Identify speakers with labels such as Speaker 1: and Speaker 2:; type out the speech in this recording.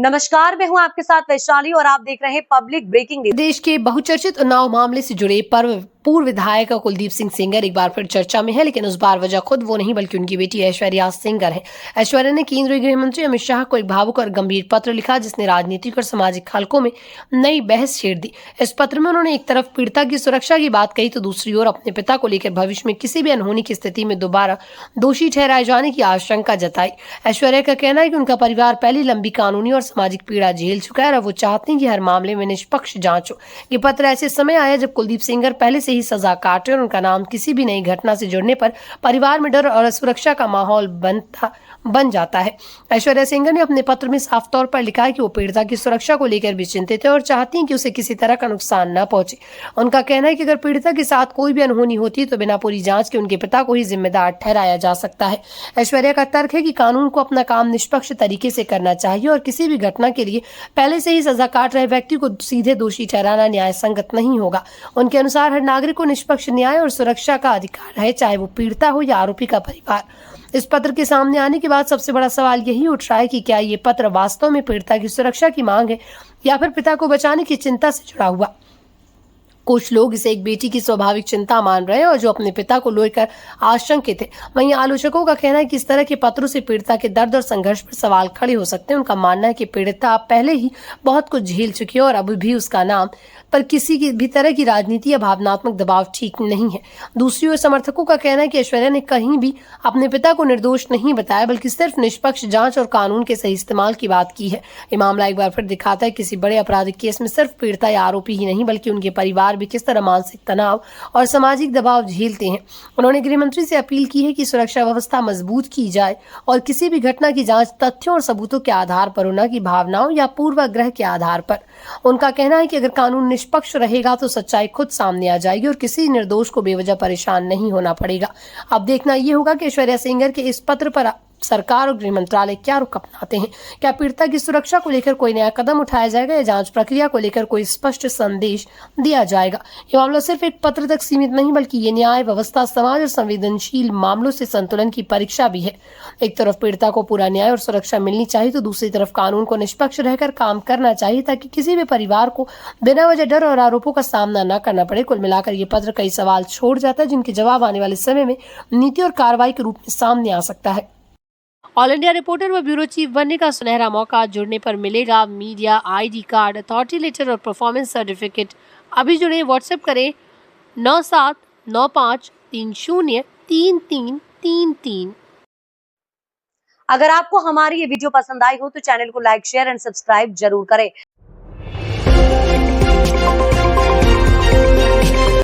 Speaker 1: नमस्कार, मैं हूं आपके साथ वैशाली और आप देख रहे हैं पब्लिक ब्रेकिंग न्यूज।
Speaker 2: देश के बहुचर्चित उन्नाव मामले से जुड़े पूर्व विधायक कुलदीप सिंह सेंगर एक बार फिर चर्चा में है, लेकिन उस बार वजह खुद वो नहीं बल्कि उनकी बेटी ऐश्वर्या सेंगर है। ऐश्वर्या ने केंद्रीय गृह मंत्री अमित शाह को एक भावुक और गंभीर पत्र लिखा, जिसने राजनीतिक और सामाजिक हलकों में नई बहस छेड़ दी। इस पत्र में उन्होंने एक तरफ पीड़िता की सुरक्षा की बात कही तो दूसरी ओर अपने पिता को लेकर भविष्य में किसी भी अनहोनी की स्थिति में दोबारा दोषी ठहराए जाने की आशंका जताई। ऐश्वर्या का कहना है कि उनका परिवार पहले लंबी कानूनी और सामाजिक पीड़ा झेल चुका है और वो चाहते हैं कि हर मामले में निष्पक्ष जांच हो। ये पत्र ऐसे समय आया जब कुलदीप सेंगर पहले से ही सजा काटे और उनका नाम किसी भी नई घटना से जुड़ने पर परिवार में डर और असुरक्षा का माहौल बन जाता है। ऐश्वर्या सेंगर ने अपने पत्र में साफ तौर पर लिखा है कि वो पीड़िता की सुरक्षा को लेकर भी चिंतित है और चाहती हैं कि उसे किसी तरह का नुकसान न पहुंचे। उनका कहना है कि अगर पीड़िता के साथ कोई भी अनहोनी होती है तो बिना पूरी जांच के उनके पिता को ही जिम्मेदार ठहराया जा सकता है। ऐश्वर्या का तर्क है कि कानून को अपना काम निष्पक्ष तरीके से करना चाहिए और किसी भी घटना के लिए पहले से ही सजा काट रहे व्यक्ति को सीधे दोषी ठहराना न्याय संगत नहीं होगा। उनके अनुसार हर नागरिक को निष्पक्ष न्याय और सुरक्षा का अधिकार है, चाहे वो पीड़िता हो या आरोपी का परिवार। इस पत्र के सामने आने के बाद सबसे बड़ा सवाल यही उठ रहा है कि क्या ये पत्र वास्तव में पीड़िता की सुरक्षा की मांग है या फिर पिता को बचाने की चिंता से जुड़ा हुआ। कुछ लोग इसे एक बेटी की स्वाभाविक चिंता मान रहे हैं और जो अपने पिता को लेकर आशंकित थे। वहीं आलोचकों का कहना है कि इस तरह के पत्रों से पीड़िता के दर्द और संघर्ष पर सवाल खड़े हो सकते हैं। उनका मानना है कि पीड़िता पहले ही बहुत कुछ झेल चुकी है और अब भी उसका नाम पर किसी की भी तरह की राजनीति या भावनात्मक दबाव ठीक नहीं है। दूसरी ओर समर्थकों का कहना है कि ऐश्वर्या ने कहीं भी अपने पिता को निर्दोष नहीं बताया, बल्कि सिर्फ निष्पक्ष जांच और कानून के सही इस्तेमाल की बात की है। ये मामला एक बार फिर दिखाता है किसी बड़े आपराधिक केस में सिर्फ पीड़िता या आरोपी ही नहीं बल्कि उनके परिवार भी किस तरह मानसिक तनाव और सामाजिक दबाव झेलते हैं। उन्होंने गृह मंत्री से अपील की है कि सुरक्षा व्यवस्था मजबूत की जाए और किसी भी घटना की जांच तथ्यों और सबूतों के आधार पर हो, न कि भावनाओं या पूर्वाग्रह के आधार पर। उनका कहना है कि अगर कानून निष्पक्ष रहेगा तो सच्चाई खुद सामने आ जाएगी और किसी निर्दोष को बेवजह परेशान नहीं होना पड़ेगा। अब देखना यह होगा कि ऐश्वर्या सेंगर के इस पत्र पर सरकार और गृह मंत्रालय क्या रुख अपनाते हैं। क्या पीड़िता की सुरक्षा को लेकर कोई नया कदम उठाया जाएगा या जांच प्रक्रिया को लेकर कोई स्पष्ट संदेश दिया जाएगा। ये मामला सिर्फ एक पत्र तक सीमित नहीं बल्कि ये न्याय व्यवस्था, समाज और संवेदनशील मामलों से संतुलन की परीक्षा भी है। एक तरफ पीड़िता को पूरा न्याय और सुरक्षा मिलनी चाहिए तो दूसरी तरफ कानून को निष्पक्ष रहकर काम करना चाहिए ताकि किसी भी परिवार को बिना वजह डर और आरोपों का सामना न करना पड़े। कुल मिलाकर ये पत्र कई सवाल छोड़ जाता है जिनके जवाब आने वाले समय में नीति और कार्रवाई के रूप में सामने आ सकता है। ऑल इंडिया रिपोर्टर व ब्यूरो चीफ बनने का सुनहरा मौका। जुड़ने पर मिलेगा media ID card, authority letter और परफॉर्मेंस सर्टिफिकेट। अभी जुड़े, व्हाट्सएप करें 9795303333।
Speaker 1: अगर आपको हमारी ये वीडियो पसंद आई हो तो चैनल को लाइक, शेयर एंड सब्सक्राइब जरूर करें।